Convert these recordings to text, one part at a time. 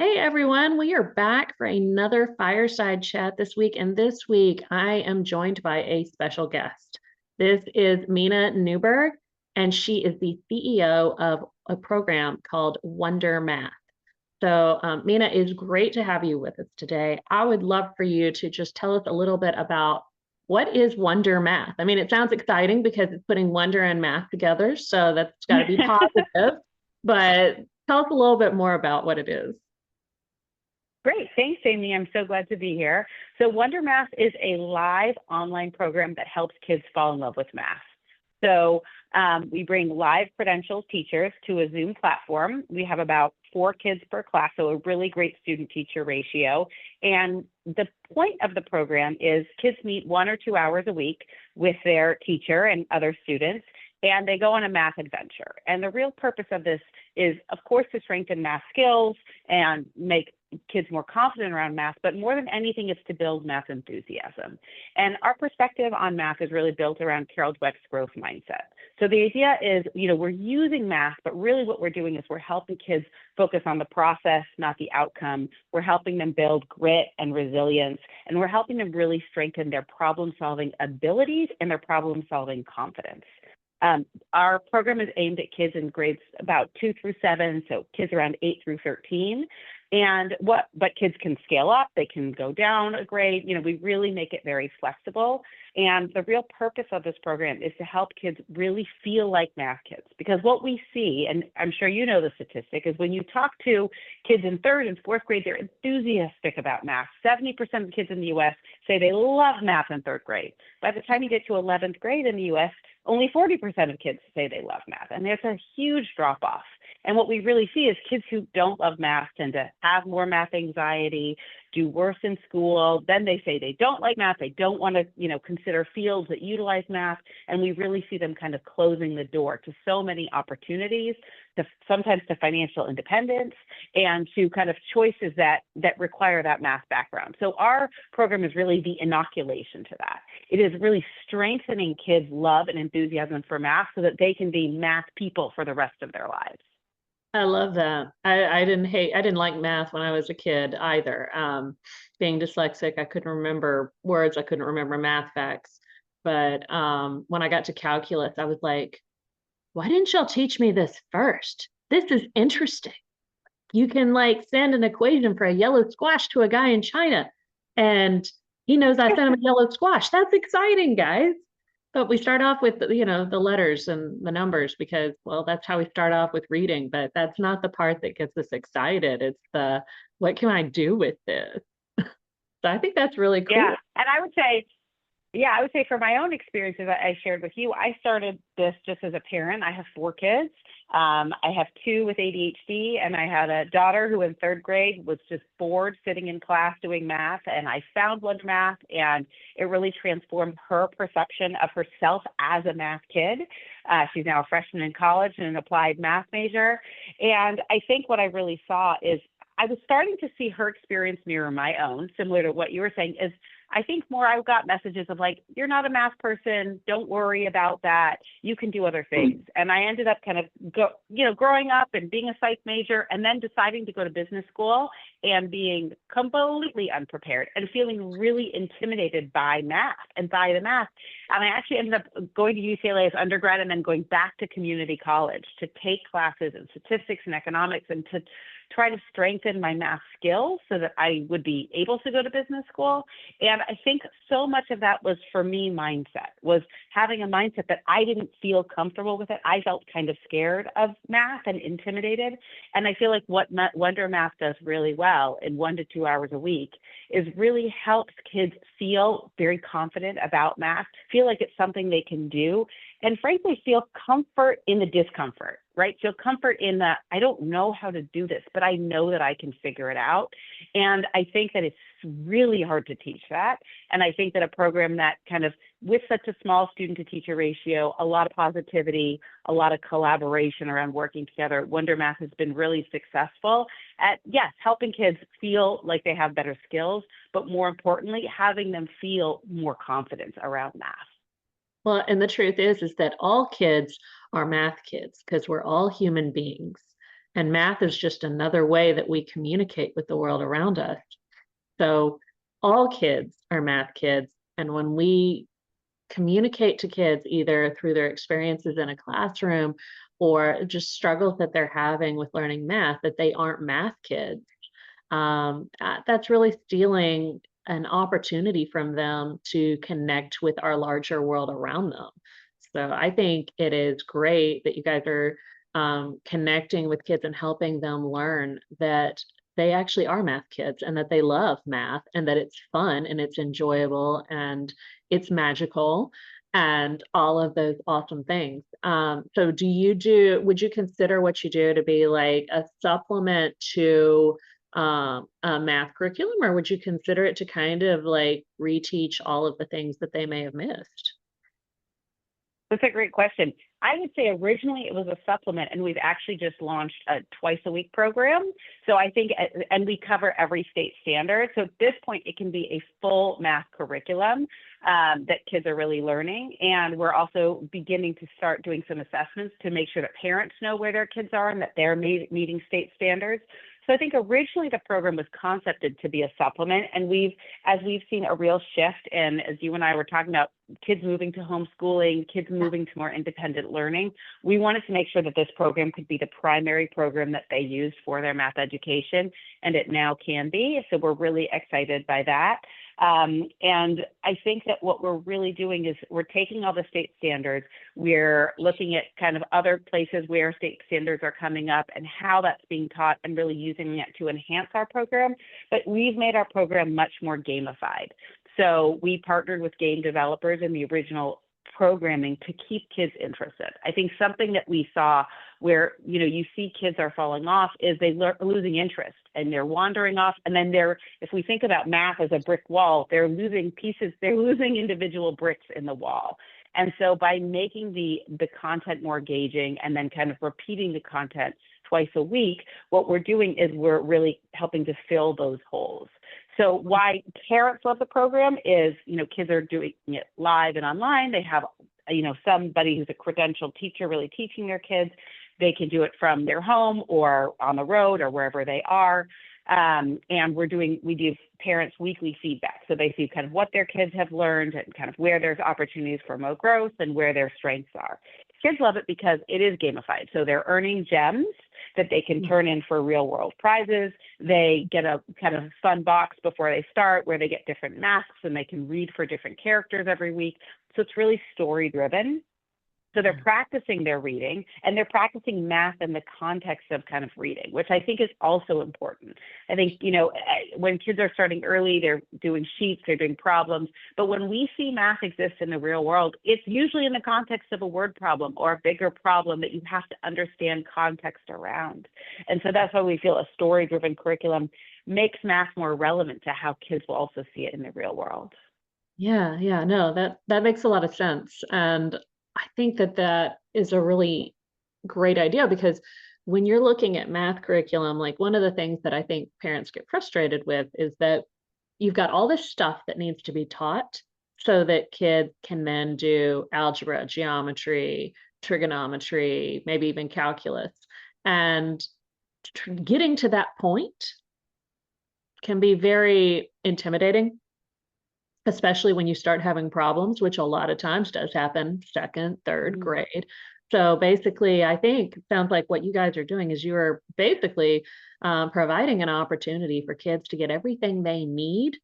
Hey everyone, we are back for another fireside chat this week. And this week I am joined by a special guest. This is Mina Newberg, and she is the CEO of a program called Wondermath. So, Mina, it's great to have you with us today. I would love for you to just tell us a little bit about what is Wondermath. I mean, it sounds exciting because it's putting wonder and math together, so that's got to be positive. But tell us a little bit more about what it is. Great. Thanks, Amy. I'm so glad to be here. So Wondermath is a live online program that helps kids fall in love with math. So we bring live credentialed teachers to a Zoom platform. We have about 4 kids per class, so a really great student-teacher ratio. And the point of the program is kids meet 1 or 2 hours a week with their teacher and other students, and they go on a math adventure. And the real purpose of this is, of course, to strengthen math skills and make kids more confident around math, but more than anything, it's to build math enthusiasm. And our perspective on math is really built around Carol Dweck's growth mindset. So the idea is, we're using math, but really what we're doing is we're helping kids focus on the process, not the outcome. We're helping them build grit and resilience, and we're helping them really strengthen their problem-solving abilities and their problem-solving confidence. Our program is aimed at kids in grades about 2 through 7, so kids around 8 through 13. But kids can scale up, they can go down a grade. We really make it very flexible. And the real purpose of this program is to help kids really feel like math kids. Because what we see, and I'm sure you know the statistic, is when you talk to kids in 3rd and 4th grade, they're enthusiastic about math. 70% of kids in the US say they love math in 3rd grade. By the time you get to 11th grade in the US, only 40% of kids say they love math. And there's a huge drop off. And what we really see is kids who don't love math tend to have more math anxiety, do worse in school. Then they say they don't like math. They don't want to, consider fields that utilize math. And we really see them kind of closing the door to so many opportunities, sometimes to financial independence and to kind of choices that require that math background. So our program is really the inoculation to that. It is really strengthening kids' love and enthusiasm for math so that they can be math people for the rest of their lives. I love that. I didn't like math when I was a kid either. Being dyslexic, I couldn't remember words, I couldn't remember math facts. But when I got to calculus, I was like, why didn't y'all teach me this first? This is interesting. You can like send an equation for a yellow squash to a guy in China, and he knows I sent him a yellow squash. That's exciting, guys. But we start off with, the letters and the numbers because, well, that's how we start off with reading. But that's not the part that gets us excited. It's what can I do with this? So I think that's really Yeah. cool. And I would say for my own experiences that I shared with you, I started this just as a parent. I have 4 kids. I have 2 with ADHD, and I had a daughter who in 3rd grade was just bored sitting in class doing math. And I found Wondermath, and it really transformed her perception of herself as a math kid. She's now a freshman in college and an applied math major. And I think what I really saw is I was starting to see her experience mirror my own, similar to what you were saying, is I think more I got messages of like, you're not a math person, don't worry about that, you can do other things. And I ended up kind of growing up and being a psych major and then deciding to go to business school and being completely unprepared and feeling really intimidated by math and by the math. And I actually ended up going to UCLA as undergrad and then going back to community college to take classes in statistics and economics and to try to strengthen my math skills so that I would be able to go to business school. And I think so much of that was, for me, mindset, was having a mindset that I didn't feel comfortable with it. I felt kind of scared of math and intimidated. And I feel like what Wondermath does really well in 1 to 2 hours a week is really helps kids feel very confident about math, feel like it's something they can do, and frankly, feel comfort in the discomfort, right? Feel comfort in that I don't know how to do this, but I know that I can figure it out. And I think that it's really hard to teach that. And I think that a program that kind of, with such a small student to teacher ratio, a lot of positivity, a lot of collaboration around working together, Wondermath has been really successful at, yes, helping kids feel like they have better skills, but more importantly, having them feel more confidence around math. Well, and the truth is that all kids are math kids because we're all human beings. And math is just another way that we communicate with the world around us. So all kids are math kids. And when we communicate to kids either through their experiences in a classroom or just struggles that they're having with learning math, that they aren't math kids, that's really stealing an opportunity from them to connect with our larger world around them. So I think it is great that you guys are connecting with kids and helping them learn that they actually are math kids and that they love math and that it's fun and it's enjoyable and it's magical and all of those awesome things. So would you consider what you do to be like a supplement to a math curriculum, or would you consider it to kind of like reteach all of the things that they may have missed? That's a great question. I would say originally it was a supplement, and we've actually just launched a twice a week program. So I think, and we cover every state standard. So at this point, it can be a full math curriculum that kids are really learning. And we're also beginning to start doing some assessments to make sure that parents know where their kids are and that they're meeting state standards. So I think originally the program was concepted to be a supplement, and as we've seen a real shift, and as you and I were talking about, kids moving to homeschooling, kids moving to more independent learning, we wanted to make sure that this program could be the primary program that they used for their math education, and it now can be. So we're really excited by that. And I think that what we're really doing is we're taking all the state standards, we're looking at kind of other places where state standards are coming up and how that's being taught and really using it to enhance our program. But we've made our program much more gamified. So we partnered with game developers in the original programming to keep kids interested. I think something that we saw where, you see kids are falling off is they're losing interest and they're wandering off. And then if we think about math as a brick wall, they're losing pieces, they're losing individual bricks in the wall. And so by making the content more engaging and then kind of repeating the content twice a week, what we're doing is we're really helping to fill those holes. So why parents love the program is, kids are doing it live and online. They have, somebody who's a credentialed teacher really teaching their kids. They can do it from their home or on the road or wherever they are. And we do parents weekly feedback. So they see kind of what their kids have learned and kind of where there's opportunities for more growth and where their strengths are. Kids love it because it is gamified. So they're earning gems that they can turn in for real world prizes. They get a kind of fun box before they start where they get different masks and they can read for different characters every week. So it's really story driven. So they're practicing their reading and they're practicing math in the context of kind of reading, which I think is also important. I think, when kids are starting early, they're doing sheets, they're doing problems. But when we see math exist in the real world, it's usually in the context of a word problem or a bigger problem that you have to understand context around. And so that's why we feel a story-driven curriculum makes math more relevant to how kids will also see it in the real world. Yeah, no, that makes a lot of sense. And I think that is a really great idea because when you're looking at math curriculum, like one of the things that I think parents get frustrated with is that you've got all this stuff that needs to be taught so that kids can then do algebra, geometry, trigonometry, maybe even calculus. And getting to that point can be very intimidating, especially when you start having problems, which a lot of times does happen second, third grade. So basically, I think it sounds like what you guys are doing is you are basically providing an opportunity for kids to get everything they need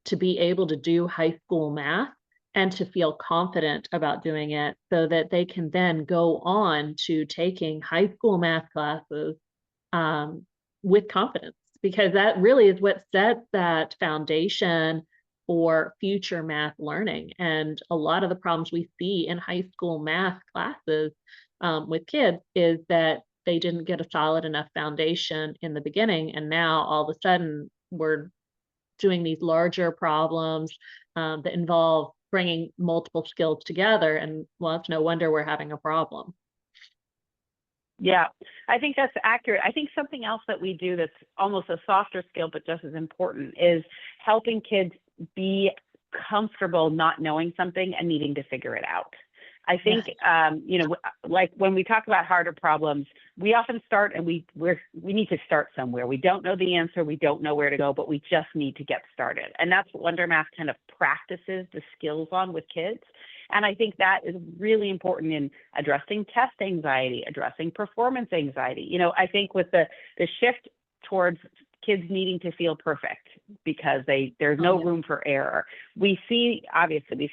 to be able to do high school math and to feel confident about doing it so that they can then go on to taking high school math classes with confidence, because that really is what sets that foundation for future math learning. And a lot of the problems we see in high school math classes with kids is that they didn't get a solid enough foundation in the beginning. And now all of a sudden we're doing these larger problems that involve bringing multiple skills together. And well, it's no wonder we're having a problem. Yeah, I think that's accurate. I think something else that we do that's almost a softer skill, but just as important, is helping kids be comfortable not knowing something and needing to figure it out. I think, like when we talk about harder problems, we often start and we need to start somewhere. We don't know the answer. We don't know where to go, but we just need to get started. And that's what Wondermath kind of practices the skills on with kids. And I think that is really important in addressing test anxiety, addressing performance anxiety. I think with the shift towards kids needing to feel perfect because there's no room for error. We see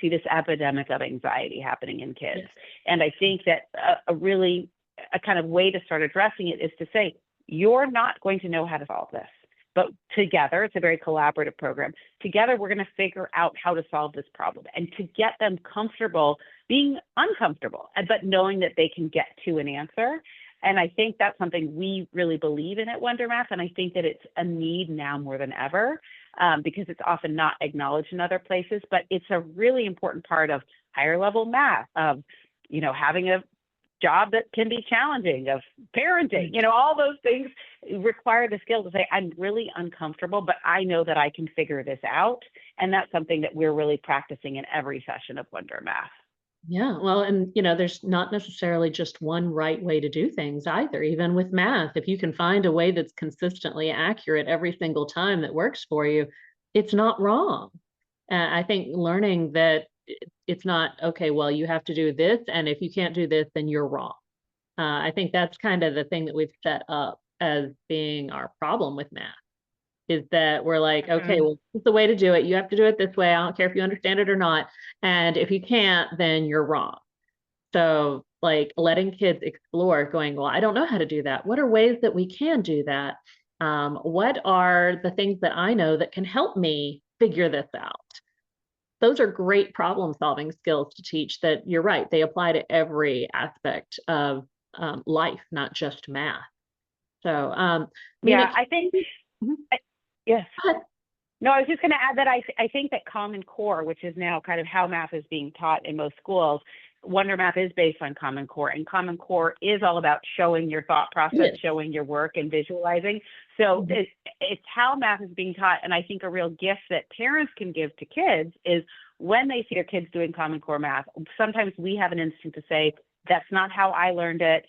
this epidemic of anxiety happening in kids. Yes. And I think that a kind of way to start addressing it is to say, you're not going to know how to solve this, but together, it's a very collaborative program. Together, we're going to figure out how to solve this problem and to get them comfortable being uncomfortable, but knowing that they can get to an answer. And I think that's something we really believe in at Wondermath. And I think that it's a need now more than ever because it's often not acknowledged in other places, but it's a really important part of higher level math, of, having a job that can be challenging, of parenting, all those things require the skill to say, I'm really uncomfortable, but I know that I can figure this out. And that's something that we're really practicing in every session of Wondermath. Yeah, well, and there's not necessarily just one right way to do things either. Even with math, if you can find a way that's consistently accurate every single time that works for you, it's not wrong. I think learning that it's not, okay, well, you have to do this, and if you can't do this, then you're wrong. I think that's kind of the thing that we've set up as being our problem with math, is that we're like, okay, well, this is the way to do it. You have to do it this way. I don't care if you understand it or not. And if you can't, then you're wrong. So like letting kids explore, going, well, I don't know how to do that. What are ways that we can do that? What are the things that I know that can help me figure this out? Those are great problem solving skills to teach that you're right. They apply to every aspect of life, not just math. So, Yeah, Mina, I think, Mhm. yes. Go ahead. No, I was just going to add that I think that Common Core, which is now kind of how math is being taught in most schools, Wondermath is based on Common Core, and Common Core is all about showing your thought process, Yes. showing your work, and visualizing. So Mhm. it's how math is being taught, and I think a real gift that parents can give to kids is when they see their kids doing Common Core math, sometimes we have an instinct to say, that's not how I learned it.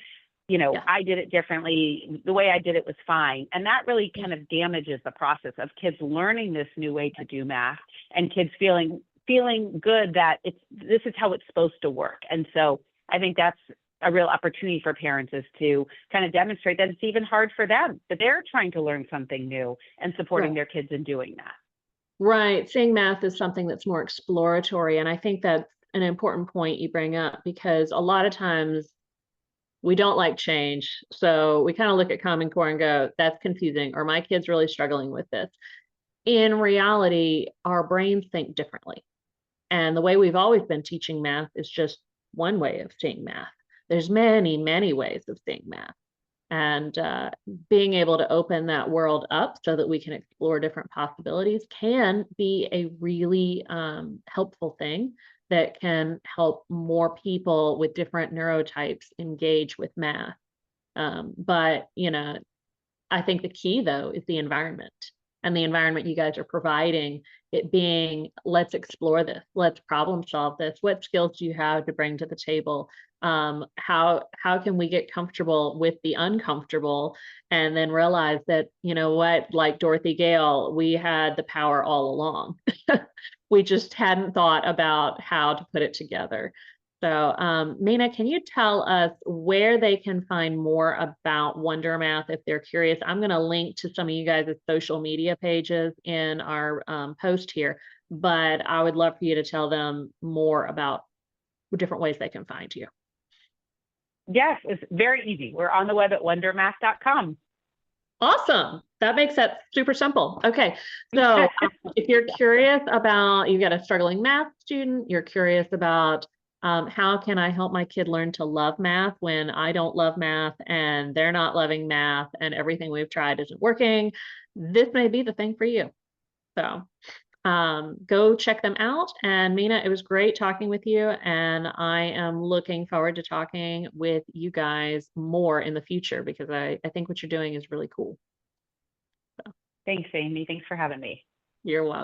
Yeah. I did it differently. The way I did it was fine. And that really kind of damages the process of kids learning this new way to do math and kids feeling good that this is how it's supposed to work. And so I think that's a real opportunity for parents, is to kind of demonstrate that it's even hard for them, that they're trying to learn something new and supporting Right. their kids in doing that. Right. Seeing math is something that's more exploratory. And I think that's an important point you bring up, because a lot of times we don't like change. So we kind of look at Common Core and go, that's confusing, or my kid's really struggling with this. In reality, our brains think differently. And the way we've always been teaching math is just one way of seeing math. There's many, many ways of seeing math. And being able to open that world up so that we can explore different possibilities can be a really helpful thing that can help more people with different neurotypes engage with math. But I think the key though is the environment, and the environment you guys are providing, it being, let's explore this, let's problem solve this. What skills do you have to bring to the table? How can we get comfortable with the uncomfortable, and then realize that, what, like Dorothy Gale, we had the power all along. We just hadn't thought about how to put it together. So, Mina, can you tell us where they can find more about Wondermath if they're curious? I'm going to link to some of you guys' social media pages in our post here, but I would love for you to tell them more about different ways they can find you. Yes, it's very easy. We're on the web at wondermath.com. Awesome. That makes that super simple. Okay. So if you're curious about, you've got a struggling math student, you're curious about how can I help my kid learn to love math when I don't love math and they're not loving math and everything we've tried isn't working, this may be the thing for you. So go check them out. And Mina, it was great talking with you. And I am looking forward to talking with you guys more in the future, because I think what you're doing is really cool. Thanks, Amy. Thanks for having me. You're welcome.